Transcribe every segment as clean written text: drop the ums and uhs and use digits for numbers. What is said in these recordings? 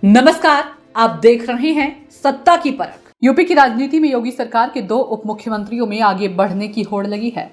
नमस्कार, आप देख रहे हैं सत्ता की परख। यूपी की राजनीति में योगी सरकार के 2 उप मुख्यमंत्रियों में आगे बढ़ने की होड़ लगी है।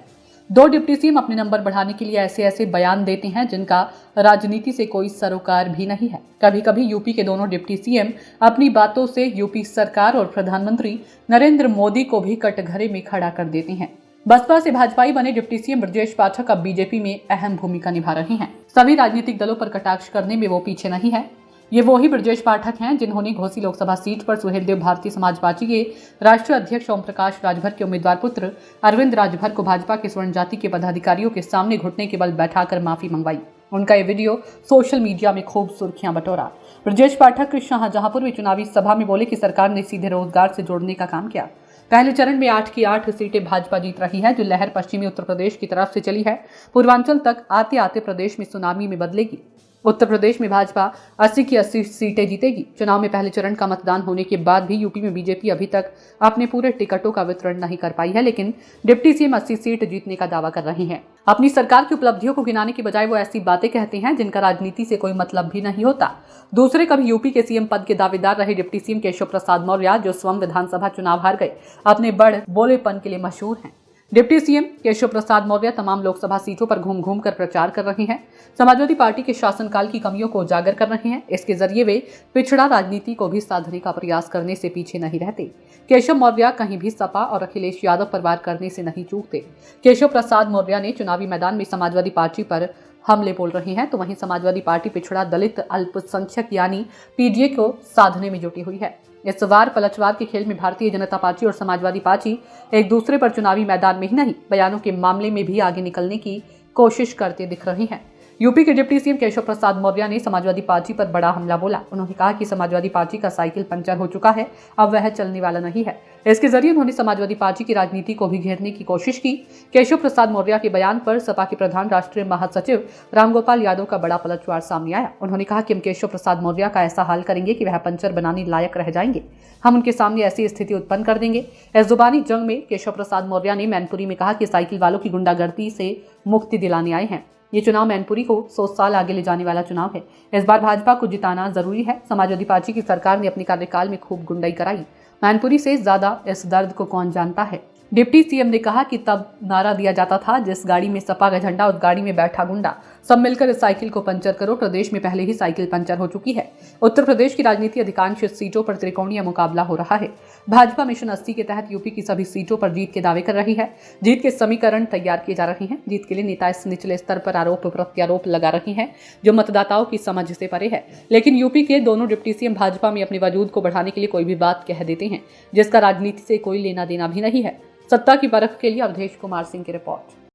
2 डिप्टी सीएम अपने नंबर बढ़ाने के लिए ऐसे बयान देते हैं जिनका राजनीति से कोई सरोकार भी नहीं है। कभी कभी यूपी के दोनों डिप्टी सीएम अपनी बातों से यूपी सरकार और प्रधानमंत्री नरेंद्र मोदी को भी कटघरे में खड़ा कर देते हैं। बसपा से भाजपाई बने डिप्टी सीएम ब्रजेश पाठक अब बीजेपी में अहम भूमिका निभा रहे हैं। सभी राजनीतिक दलों पर कटाक्ष करने में वो पीछे नहीं है। ये वही ब्रजेश पाठक हैं जिन्होंने घोसी लोकसभा सीट पर सुहेलदेव भारतीय समाज पार्टी के राष्ट्रीय अध्यक्ष ओम प्रकाश राजभर के उम्मीदवार पुत्र अरविंद राजभर को भाजपा के स्वर्ण जाति के पदाधिकारियों के सामने घुटने के बल बैठाकर माफी मंगवाई। उनका ये वीडियो सोशल मीडिया में खूब सुर्खियां बटोरा। ब्रजेश पाठक शाहजहांपुर में चुनावी सभा में बोले कि सरकार ने सीधे रोजगार से जोड़ने का काम किया। पहले चरण में 8 की 8 सीटें भाजपा जीत रही है। जो लहर पश्चिमी उत्तर प्रदेश की तरफ से चली है, पूर्वांचल तक आते आते प्रदेश में सुनामी में बदलेगी। उत्तर प्रदेश में भाजपा 80 की 80 सीटें जीतेगी। चुनाव में पहले चरण का मतदान होने के बाद भी यूपी में बीजेपी अभी तक अपने पूरे टिकटों का वितरण नहीं कर पाई है, लेकिन डिप्टी सीएम 80 सीट जीतने का दावा कर रहे हैं। अपनी सरकार की उपलब्धियों को गिनाने के बजाय वो ऐसी बातें कहते हैं जिनका राजनीति से कोई मतलब भी नहीं होता। दूसरे कभी यूपी के सीएम पद के दावेदार रहे डिप्टी सीएम केशव प्रसाद मौर्य, जो स्वयं विधानसभा चुनाव हार गए, अपने बड़ बोलेपन के लिए मशहूर हैं। डिप्टी सीएम केशव प्रसाद मौर्य तमाम लोकसभा सीटों पर घूम घूम कर प्रचार कर रहे हैं। समाजवादी पार्टी के शासनकाल की कमियों को उजागर कर रहे हैं। इसके जरिए वे पिछड़ा राजनीति को भी साधने का प्रयास करने से पीछे नहीं रहते। केशव मौर्य कहीं भी सपा और अखिलेश यादव पर वार करने से नहीं चूकते। केशव प्रसाद मौर्य ने चुनावी मैदान में समाजवादी पार्टी पर हमले बोल रहे हैं, तो वहीं समाजवादी पार्टी पिछड़ा दलित अल्पसंख्यक यानी पीडीए को साधने में जुटी हुई है। इस वार पलटवार के खेल में भारतीय जनता पार्टी और समाजवादी पार्टी एक दूसरे पर चुनावी मैदान में ही नहीं, बयानों के मामले में भी आगे निकलने की कोशिश करते दिख रहे हैं। यूपी के डिप्टी सीएम केशव प्रसाद मौर्य ने समाजवादी पार्टी पर बड़ा हमला बोला। उन्होंने कहा कि समाजवादी पार्टी का साइकिल पंचर हो चुका है, अब वह चलने वाला नहीं है। इसके जरिए उन्होंने समाजवादी पार्टी की राजनीति को भी घेरने की कोशिश की। केशव प्रसाद मौर्य के बयान पर सपा के प्रधान राष्ट्रीय महासचिव रामगोपाल यादव का बड़ा पलटवार सामने आया। उन्होंने कहा कि हम केशव प्रसाद मौर्य का ऐसा हाल करेंगे कि वह पंचर बनाने लायक रह जाएंगे। हम उनके सामने ऐसी स्थिति उत्पन्न कर देंगे। इस जुबानी जंग में केशव प्रसाद मौर्य ने मैनपुरी में कहा कि साइकिल वालों की गुंडागर्दी से मुक्ति दिलाने आए हैं। ये चुनाव मैनपुरी को 100 साल आगे ले जाने वाला चुनाव है। इस बार भाजपा को जिताना जरूरी है। समाजवादी पार्टी की सरकार ने अपने कार्यकाल में खूब गुंडाई कराई। मैनपुरी से ज्यादा इस दर्द को कौन जानता है। डिप्टी सीएम ने कहा कि तब नारा दिया जाता था, जिस गाड़ी में सपा का झंडा उस गाड़ी में बैठा गुंडा, सब मिलकर इस साइकिल को पंचर करो। प्रदेश में पहले ही साइकिल पंचर हो चुकी है। उत्तर प्रदेश की राजनीति अधिकांश सीटों पर त्रिकोणीय मुकाबला हो रहा है। भाजपा मिशन 80 के तहत यूपी की सभी सीटों पर जीत के दावे कर रही है। जीत के समीकरण तैयार किए जा रहे हैं। जीत के लिए नेता इस निचले स्तर पर आरोप प्रत्यारोप लगा रहे हैं जो मतदाताओं की समझ से परे है। लेकिन यूपी के दोनों डिप्टी सीएम भाजपा में अपने वजूद को बढ़ाने के लिए कोई भी बात कह देते हैं जिसका राजनीति से कोई लेना देना भी नहीं है। सत्ता की परख के लिए अवधेश कुमार सिंह की रिपोर्ट।